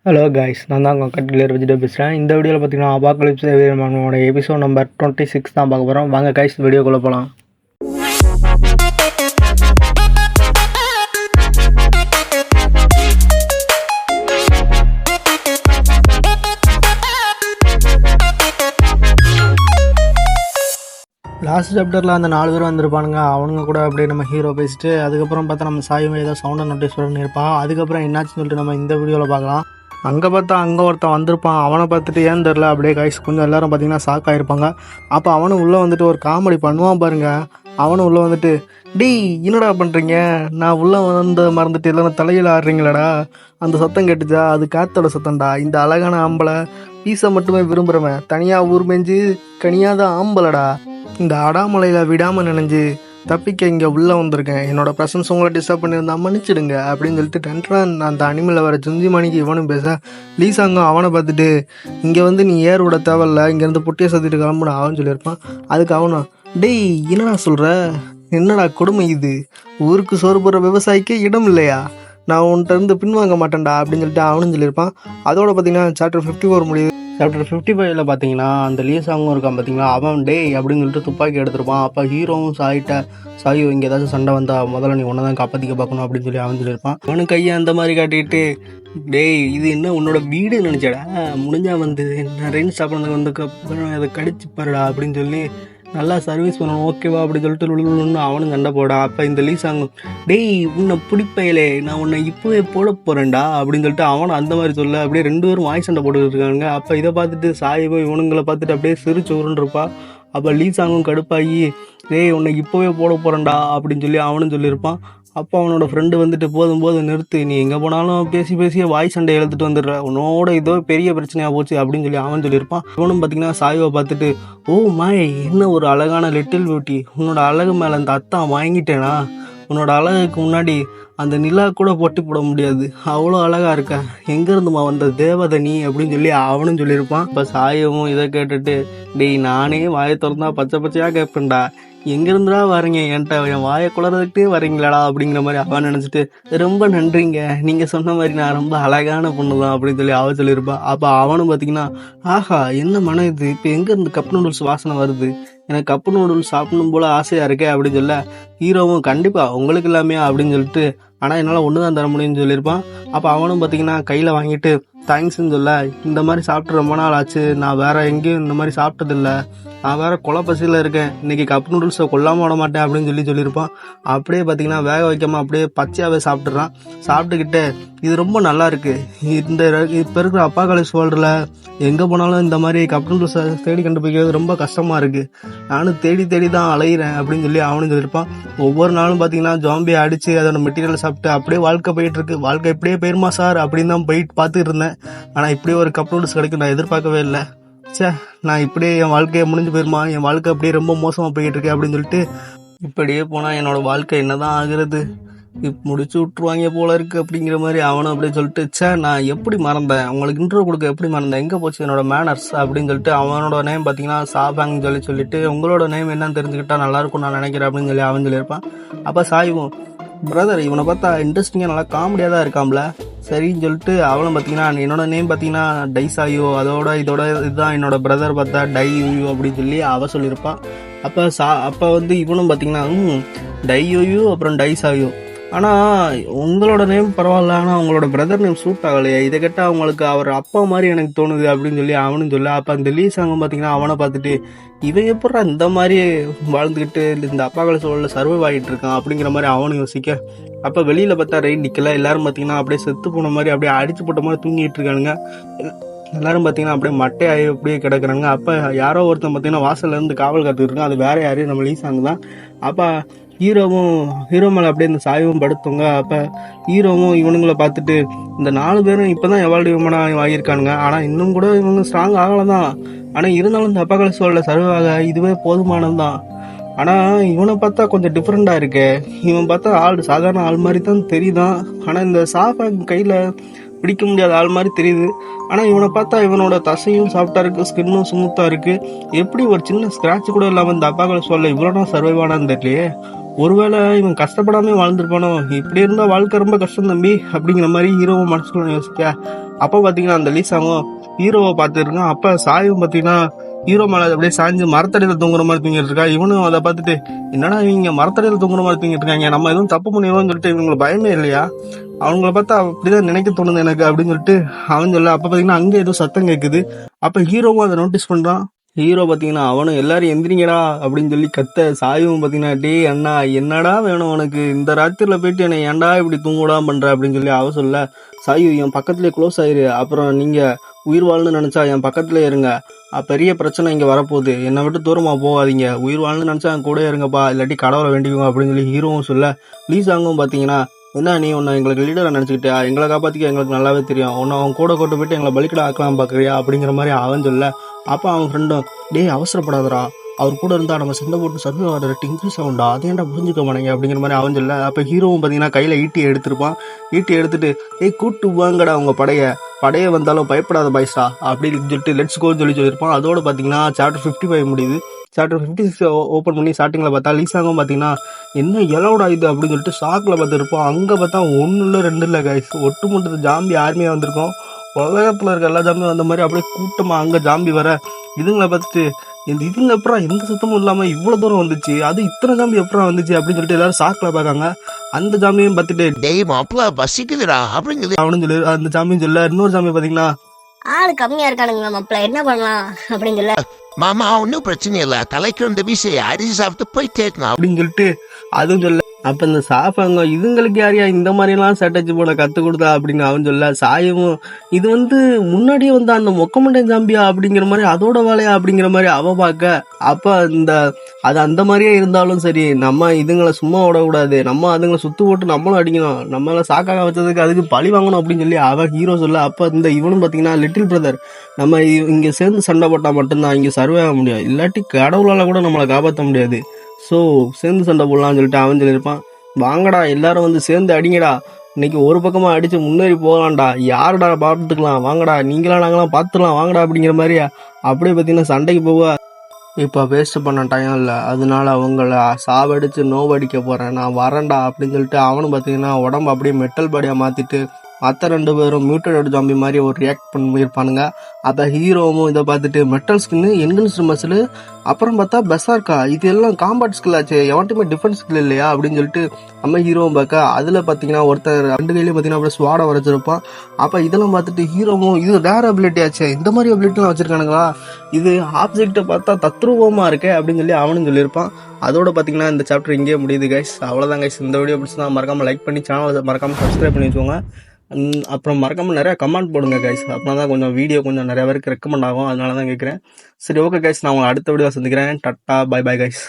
Hello guys, நான் தான் உங்கள் கட்டிலர் விஜிட்ட பேசுகிறேன். இந்த வீடியோவில் பார்த்தீங்கன்னா அபாக்கலிப்ஸ் எவியர்மேனோட எபிசோட் நம்பர் 26 தான் பார்க்க போகிறோம். வாங்க காய்ஸ், வீடியோக்குள்ளே போகலாம். லாஸ்ட் சாப்டரில் அந்த 4 பேர் வந்திருப்பானுங்க. அவனுங்க கூட அப்படியே நம்ம ஹீரோ பேசிட்டு அதுக்கப்புறம் பார்த்தா நம்ம சாயும் ஏதோ சவுண்டை நோட்டீஸ் பண்ணியிருப்பான். அதுக்கப்புறம் என்னாச்சுன்னு சொல்லிட்டு நம்ம இந்த வீடியோவில் பார்க்கலாம். அங்கே பார்த்தா அங்கே ஒருத்தன் வந்திருப்பான். அவனை பார்த்துட்டு ஏன்னு தெரில அப்படியே காய்ஸ் கொஞ்சம் எல்லோரும் பார்த்தீங்கன்னா ஷாக் ஆகிருப்பாங்க. அப்போ அவனும் உள்ளே வந்துட்டு ஒரு காமெடி பண்ணுவான் பாருங்க. அவனும் உள்ளே வந்துட்டு டேய் என்னடா பண்ணுறீங்க, நான் உள்ளே வந்து மறந்துட்டு இல்லைன்னா தலையில் ஆடுறீங்களாடா, அந்த சத்தம் கேட்டுச்சா, அது காத்தோட சத்தம்டா, இந்த அழகான ஆம்பளை பீஸை மட்டுமே விரும்புகிறவன் தனியாக ஊர் மேஞ்சு கனியாத ஆம்பளடா, இந்த அடாமலையில் விடாமல் நினைஞ்சு தப்பிக்க இங்கே உள்ளே வந்திருக்கேன், என்னோட ப்ரெசன்ஸ் உங்களை டிஸ்டர்ப் பண்ணியிருந்தா மன்னிச்சிடுங்க அப்படின்னு சொல்லிட்டு டென்ட்ரான் அந்த அனிமலில் வர ஜுஞ்சி மணிக்கு இவனும் பேச லீசாங்கம் அவனை பார்த்துட்டு இங்கே வந்து நீ ஏர் விட தேவையில்ல, இங்கேருந்து புட்டியை சத்திட்டு கிளம்புனா அவன் சொல்லியிருப்பான். அதுக்கு அவனும் டேய் என்னடா சொல்கிற, என்னடா கொடுமை இது, ஊருக்கு சோறு போடுற விவசாயிக்கே இடம் இல்லையா, நான் உன்கிட்ட இருந்து பின்வாங்க மாட்டேன்டா அப்படின்னு சொல்லிட்டு அவனும் சொல்லியிருப்பான். அதோட பார்த்தீங்கன்னா சாப்டர் 54 முடியுது. சாப்டர் 55ல் பார்த்தீங்கன்னா அந்த லீசாங்கும் இருக்கான் பார்த்தீங்களா, அவன் டேய் அப்படின்னு சொல்லிட்டு துப்பாக்கி எடுத்திருப்பான். அப்போ ஹீரோவும் சாயோ இங்கே ஏதாச்சும் சண்டை வந்தால் முதல்ல நீ ஒன்றை தான் காப்பாற்றிக்க பார்க்கணும் அப்படின்னு சொல்லி அவன் சொல்லியிருப்பான். அவனு கையை அந்த மாதிரி காட்டிட்டு டேய் இது என்ன உன்னோட வீடு நினச்சடா, முடிஞ்சா வந்து என்ன ரெயின் சாப்பிட்றதுக்கு வந்து அதை கடிச்சு பாருடா அப்படின்னு சொல்லி நல்லா சர்வீஸ் பண்ணணும் ஓகேவா அப்படின்னு சொல்லிட்டு அவனும் சண்டை போடா. அப்போ இந்த லீசாங்கும் டேய் உன்னை பிடிப்பையிலே நான் உன்னை இப்போவே போட போகிறேன்டா அப்படின்னு சொல்லிட்டு அவனும் அந்த மாதிரி சொல்ல அப்படியே 2 பேரும் வாய் சண்டை போட்டுக்கிட்டு இருக்காங்க. அப்போ இதை பார்த்துட்டு சாயோ இவனுங்களை பார்த்துட்டு அப்படியே சிரிச்சு உருண்டுருப்பா. அப்போ லீசாங்கும் கடுப்பாகி டேய் உன்னை இப்போவே போட போகிறேன்டா அப்படின்னு சொல்லி அவனும் சொல்லியிருப்பான். அப்போ அவனோட ஃப்ரெண்டு வந்துட்டு போதும் நிறுத்து, நீ எங்கே போனாலும் பேசியே வாய் சண்டை எழுத்துட்டு வந்துடுற, உன்னோட இதோ பெரிய பிரச்சனையாக போச்சு அப்படின்னு சொல்லி அவன் சொல்லியிருப்பான். அவனும் பார்த்தீங்கன்னா சாயோவை பார்த்துட்டு ஓ மாய் என்ன ஒரு அழகான லிட்டில் பியூட்டி, உன்னோட அழகு மேலே அந்த அத்தான் வாங்கிட்டேனா, உன்னோட அழகுக்கு முன்னாடி அந்த நிலா கூட போட்டி போட முடியாது, அவ்வளோ அழகாக இருக்க, எங்கேருந்துமா வந்த தேவதை நீ அப்படின்னு சொல்லி அவனும் சொல்லியிருப்பான். இப்போ சாயவும் இதை கேட்டுட்டு டேய் நானே வாயை திறந்தா பச்சையாக கேட்பேன்டா, எங்கேருந்துடா வரீங்க, என்கிட்ட என் வாயை குளறதுக்கிட்டே வரீங்களாடா அப்படிங்கிற மாதிரி அவன் நினச்சிட்டு ரொம்ப நன்றிங்க, நீங்கள் சொன்ன மாதிரி நான் ரொம்ப அழகான பொண்ணு தான் அப்படின்னு சொல்லி அவன் சொல்லியிருப்பான். அப்போ அவனும் பார்த்தீங்கன்னா ஆஹா என்ன மனம் இது, இப்போ எங்கேருந்து கப் நூடுல்ஸ் வாசனை வருது, எனக்கு கப்பு நூடுல்ஸ் சாப்பிடணும் போல் ஆசையாக இருக்கே அப்படின்னு சொல்ல ஹீரோவும் கண்டிப்பாக உங்களுக்கு இல்லாமையா அப்படின்னு சொல்லிட்டு ஆனால் என்னால் ஒன்று தான் தர முடியும்னு சொல்லியிருப்பான். அப்போ அவனும் பார்த்தீங்கன்னா கையில் வாங்கிட்டு தேங்க்ஸ்ன்னு சொல்ல இந்த மாதிரி சாப்பிட்டு ரொம்ப நாள் ஆச்சு, நான் வேறு எங்கேயும் இந்த மாதிரி சாப்பிட்டதில்லை, நான் வேறு கொலை பசியில் இருக்கேன், இன்றைக்கி கப் நூடுல்ஸை கொல்லாமல் விட மாட்டேன் அப்படின்னு சொல்லியிருப்பான். அப்படியே பார்த்தீங்கன்னா வேக வைக்காமல் அப்படியே பச்சையாகவே சாப்பிட்றான். சாப்பிட்டுக்கிட்டு இது ரொம்ப நல்லா இருக்குது, இந்த இப்போ இருக்கிற அப்பாக்கலிப்ஸ் வேர்ல்டில் எங்கே போனாலும் இந்த மாதிரி கப் நூடுல்ஸை தேடி கண்டுபிடிக்கிறது ரொம்ப கஷ்டமாக இருக்குது, நானும் தேடி தான் அலைகிறேன் அப்படின்னு சொல்லி அவனும் சொல்லியிருப்பான். ஒவ்வொரு நாளும் பார்த்தீங்கன்னா ஜாம்பியை அடித்து அதோட மெட்டீரியல் சாப்பிட்டு அப்படியே வாழ்க்கை போயிட்டுருக்கு, வாழ்க்கை இப்படியே போயிருமா சார் அப்படின்னு தான் போயிட்டு பார்த்துட்டு இருந்தேன், ஆனால் இப்படியே ஒரு கப் நூடுல்ஸ் கிடைக்கும் நான் எதிர்பார்க்கவே இல்லை, சே நான் இப்படியே என் வாழ்க்கையை முடிஞ்சு போயிருமா, என் வாழ்க்கை அப்படியே ரொம்ப மோசமாக போய்கிட்டு இருக்கேன் அப்படின்னு சொல்லிட்டு இப்படியே போனால் என்னோடய வாழ்க்கை என்ன தான் ஆகுறது, முடிச்சு விட்ருவாங்க போல இருக்குது அப்படிங்கிற மாதிரி அவனும் அப்படியே சொல்லிட்டு சே நான் எப்படி மறந்தேன், உங்களுக்கு இன்ட்ரோ கொடுக்க எப்படி மறந்தேன், எங்கே போச்சு என்னோட மேனர்ஸ் அப்படின்னு சொல்லிட்டு அவனோட நேம் பார்த்தீங்கன்னா சாபாங்னு சொல்லிட்டு உங்களோட நேம் என்னன்னு தெரிஞ்சுக்கிட்டா நல்லாயிருக்கும் நான் நினைக்கிறேன் அப்படின்னு சொல்லி அவன் சொல்லியிருப்பான். அப்போ சாய்வும் பிரதர் இவனை பார்த்தா இன்ட்ரெஸ்டிங்காக நல்லா காமெடியாக தான் இருக்காம்ல சரின்னு சொல்லிட்டு அவனும் பார்த்தீங்கன்னா என்னோட நேம் பார்த்தீங்கன்னா டைசாயோ, இதோட இதுதான் என்னோட பிரதர் பார்த்தா டையூ அப்படின்னு சொல்லி அவள் சொல்லியிருப்பான். அப்போ வந்து இவனும் பார்த்தீங்கன்னா டையூ அப்புறம் டைசாயோ, ஆனால் உங்களோட நேம் பரவாயில்ல, ஆனால் அவங்களோட பிரதர் நேம் சூட் ஆகலையே, இதை கேட்டால் அவங்களுக்கு அவர் அப்பா மாதிரி எனக்கு தோணுது அப்படின்னு சொல்லி அவனும் சொல்ல. அப்போ அந்த லீசாங்கும் பார்த்தீங்கன்னா அவனை பார்த்துட்டு இவன் எப்படா இந்த மாதிரி வாழ்ந்துக்கிட்டு இந்த அப்பாக்கள் சூழலில் சர்வைவ் ஆகிட்டு இருக்கான் அப்படிங்கிற மாதிரி அவனும் யோசிக்க. அப்போ வெளியில் பார்த்தா ரெயின் நிற்கல, எல்லோரும் பார்த்தீங்கன்னா அப்படியே செத்து போன மாதிரி அப்படியே அடிச்சு போட்ட மாதிரி தூங்கிட்டு இருக்கானுங்க. எல்லோரும் பார்த்தீங்கன்னா அப்படியே மட்டையாகி அப்படியே கிடக்குறாங்க. அப்போ யாரோ ஒருத்தன் பார்த்தீங்கன்னா வாசல்லேருந்து காவல் காத்துக்கிட்டு இருக்கான், அது வேறு யாரையும் நம்ம லீசாங்க தான். அப்போ ஹீரோ மேலே அப்படியே இந்த சாயவும் படுத்துங்க. அப்போ ஹீரோவும் இவனுங்களை பார்த்துட்டு இந்த 4 பேரும் இப்போ தான் எவால்டு விமனாக ஆகியிருக்கானுங்க, ஆனால் இன்னும் கூட இவங்க ஸ்ட்ராங் ஆகலை தான், ஆனால் இருந்தாலும் இந்த அப்பாக்கலை சூழலில் சர்வாக இதுவே போதுமானது தான், ஆனால் இவனை பார்த்தா கொஞ்சம் டிஃப்ரெண்ட்டாக இருக்கே, இவன் பார்த்தா சாதாரண ஆள் மாதிரி தான் தெரியுதான், ஆனால் இந்த சாஃபாங் கையில் பிடிக்க முடியாத ஆள் மாதிரி தெரியுது, ஆனால் இவனை பார்த்தா இவனோட தசையும் சாஃப்டாக இருக்குது, ஸ்கின்னும் ஸ்மூத்தாக இருக்குது, எப்படி ஒரு சின்ன ஸ்க்ராட்ச் கூட இல்லாமல் இந்த அப்பாக்களை சொல்ல இவ்வளோ சர்வைவ் ஆனான்னு தெரியலையே, ஒருவேளை இவன் கஷ்டப்படாம வாழ்ந்துருப்பானோ, இப்படி இருந்தா வாழ்க்கை ரொம்ப கஷ்டம் தம்பி அப்படிங்கிற மாதிரி ஹீரோவை மனசுக்குள்ள யோசிக்க. அப்ப பாத்தீங்கன்னா அந்த லீசாவும் ஹீரோவை பார்த்துருக்கான். அப்ப சாயும் பாத்தீங்கன்னா ஹீரோ மேல அப்படியே சாஞ்சு மரத்தடியில தூங்குற மாதிரி தூங்கிட்டு இருக்கா. இவனும் அதை பார்த்துட்டு என்னடா இவங்க மரத்தடியில தூங்குற மாதிரி தூங்கிட்டு இருக்காங்க, நம்ம எதுவும் தப்பு பண்ணிடுவோம்னு சொல்லிட்டு இவங்களுக்கு பயமே இல்லையா, அவங்கள பார்த்தா அப்படிதான் நினைக்க தோணுது எனக்கு அப்படின்னு சொல்லிட்டு அவன் சொல்ல. அப்ப பாத்தீங்கன்னா அங்க ஏதோ சத்தம் கேட்குது. அப்ப ஹீரோவும் அதை நோட்டீஸ் பண்றான். ஹீரோ பாத்தீங்கன்னா அவனும் எல்லாரும் எந்திரிங்கடா அப்படின்னு சொல்லி கத்த. சாயும் பாத்தீங்கன்னா டேய் அண்ணா என்னடா வேணும் உனக்கு, இந்த ராத்திரில போயிட்டு என்னை ஏன்டா இப்படி தூங்கூடாம பண்ற அப்படின்னு சொல்லி அவ சொல்ல. சாயு என் பக்கத்துலயே க்ளோஸ் ஆயிரு, அப்புறம் நீங்க உயிர் வாழணும்னு நினைச்சா என் பக்கத்துல இருங்க, பெரிய பிரச்சனை இங்க வரப்போகுது, என்னை விட்டு தூரமா போகாதீங்க, உயிர் வாழணும்னு நினைச்சா என் கூட இருங்கப்பா, இல்லாட்டி கடவுளை வேண்டிக்குங்க அப்படின்னு சொல்லி ஹீரோவும் சொல்ல. லீசாங்கும் பாத்தீங்கன்னா என்ன நீ உன்னை எங்களுக்கு லீடரை நினச்சிக்கிட்டியா, எங்களை காப்பாற்றிக்க எங்களுக்கு நல்லாவே தெரியும், உன்னை அவன் கூட கொண்டு போயிட்டு எங்களை பலிக்கடை ஆக்கலாம் பார்க்குறியா அப்படிங்கிற மாதிரி அவன் சொல்ல. அப்போ அவன் ஃப்ரெண்டும் டேய் அவசரப்படாதரா, அவர் கூட இருந்தால் நம்ம சண்டை போட்டு சர்வே ரேட் இன்க்ரீஸ் ஆகும்டா, அதையேண்டா புரிஞ்சுக்க மாட்டேங்க அப்படிங்கிற மாதிரி அவன் சொல்ல. அப்போ ஹீரோவும் பார்த்தீங்கன்னா கையில் ஈட்டி எடுத்திருப்பான். ஈட்டி எடுத்துட்டு கூட்டு வாங்கடா அவங்க படைய வந்தாலும் பயப்படாத பாய்ஸ்டா அப்படின்னு சொல்லிட்டு லெட்ஸ் கோன்னு சொல்லியிருப்பான். அதோட பார்த்தீங்கன்னா சாப்டர் 55 முடியுது. சாப்டர் 56 ஓப்பன் பண்ணி ஸ்டார்டிங்கில் பார்த்தா லீசாங்கும் பார்த்தீங்கன்னா என்ன எலோடா இது அப்படின்னு சொல்லிட்டு ஷாக்கில் பார்த்துருப்போம். அங்கே பார்த்தா 1 இல்லை 2 இல்லை கைஸ், ஒட்டுமொத்த ஜாம்பி ஆர்மியாக வந்திருக்கோம். உலகத்தில் இருக்க எல்லா ஜாம்பியும் வந்த மாதிரி அப்படியே கூட்டமாக அங்கே ஜாம்பி வர. இதுங்களை பார்த்துட்டு இதுங்க எப்பறம் எந்த சத்தமும் இல்லாமல் இவ்வளோ தூரம் வந்துச்சு, அது இத்தனை ஜாம்பி எப்பறம் வந்துச்சு அப்படின்னு சொல்லிட்டு எல்லாரும் ஷாக்கில் பார்க்காங்க. அந்த ஜாம்பியும் பார்த்துட்டு டேய் மாப்பிள்ள பசிக்குதுடா அப்படின்னு அவனு சொல்லி அந்த ஜாம்பியும் சொல்ல. இன்னொரு ஜாம்பி பார்த்தீங்கன்னா ஆளு கம்மியா இருக்கானுங்க மாப்பிள்ள, என்ன பண்ணலாம் அப்படின்னு சொல்ல. மாமா ஒன்னும் பிரச்சனை இல்ல, தலைக்கு வந்த வீசை அரிசி சாப்பிட்டு போயிட்டே இருக்கலாம் அப்படின்னு சொல்லிட்டு அதுவும் சொல்ல. அப்ப இந்த சாப்பாங்க இதுங்களுக்கு யாரையா இந்த மாதிரி எல்லாம் ஸ்ட்ராட்டஜி போட கத்து கொடுத்தா அப்படின்னு அவன் சொல்ல. சாயமும் இது முன்னாடியே அந்த மொக்கமண்டை ஜாம்பியா அப்படிங்கிற மாதிரி அதோட வேலையா அப்படிங்கிற மாதிரி அவ பார்க்க. அப்ப அது அந்த மாதிரியே இருந்தாலும் சரி, நம்ம இதுங்களை சும்மா விடக்கூடாது, நம்ம அதுங்களை சுத்து போட்டு நம்மளும் அடிக்கணும், நம்மள சாக்காக வச்சதுக்கு அதுக்கு பழி வாங்கணும் அப்படின்னு சொல்லி அவ ஹீரோ சொல்ல. அப்ப இவனும் பாத்தீங்கன்னா லிட்டில் பிரதர், நம்ம இங்க சேர்ந்து சண்டை போட்டா மட்டும்தான் இங்க சர்வே ஆக முடியும், இல்லாட்டி கடவுளால கூட நம்மளை காப்பாற்ற முடியாது, ஸோ சேர்ந்து சண்டை போடலாம்னு சொல்லிட்டு அவன் சொல்லியிருப்பான். வாங்கடா எல்லாரும் சேர்ந்து அடிங்கடா, இன்னைக்கு ஒரு பக்கமாக அடித்து முன்னேறி போகலாம்டா, யாருடா பார்த்துக்கலாம் வாங்கடா, நீங்களாம் நாங்களாம் பார்த்துக்கலாம் வாங்கடா அப்படிங்கிற மாதிரி அப்படியே பார்த்தீங்கன்னா சண்டைக்கு போக. இப்போ வேஸ்ட் பண்ண டைம் இல்லை, அதனால அவங்கள சாவடிச்சு நோவடிக்க போகிறேன், நான் வரேன்டா அப்படின்னு சொல்லிட்டு அவனும் பார்த்தீங்கன்னா உடம்பு அப்படியே மெட்டல் பாடியாக மாற்றிட்டு மற்ற 2 பேரும் மியூட்டட் ஜாம்பி மாதிரி ஒரு ரியாக்ட் பண்ணியிருப்பானுங்க. அப்போ ஹீரோவும் இதை பார்த்துட்டு மெட்டல் ஸ்கின்னு என்கன்ஸ்டு மசில், அப்புறம் பார்த்தா பெசார்க்கா, இது எல்லாம் காம்பாட் ஸ்கில் ஆச்சு, எவன்ட்டுமே டிஃபென்ஸ் ஸ்கில் இல்லையா அப்படின்னு சொல்லிட்டு நம்ம ஹீரோவும் பார்க்க. அதில் பார்த்தீங்கன்னா ஒருத்தர் 2 கையிலையும் பார்த்தீங்கன்னா அப்படியே ஸ்வாடை வரைச்சிருப்பான். அப்போ இதெல்லாம் பார்த்துட்டு ஹீரோவும் இது ரேர் அபிலிட்டி ஆச்சு, இந்த மாதிரி அபிலிட்டிலாம் வச்சுருக்கானுங்களா, இது ஆப்ஜெக்டை பார்த்தா தத்ரூபமாக இருக்கே அப்படின்னு சொல்லி அவனும் சொல்லியிருப்பான். அதோட பார்த்தீங்கன்னா இந்த சாப்டர் இங்கேயே முடியுது கைஸ். அவ்வளோதான் கைஸ். இந்த வீடியோ பிடிச்சா மறக்காமல் லைக் பண்ணி சேனலை மறக்காமல் சப்ஸ்கிரைப் பண்ணி வச்சுக்கோங்க. அப்புறம் மறக்காமல் நிறையா கமெண்ட் போடுங்க கைஸ், அப்படின்னா தான் கொஞ்சம் வீடியோ கொஞ்சம் நிறைய பேருக்கு ரெக்கமெண்ட் ஆகும், அதனால தான் கேட்குறேன். சரி ஓகே கைஸ், நான் உங்களை அடுத்த வீடியோ சந்திக்கிறேன். Ta-ta by bye guys.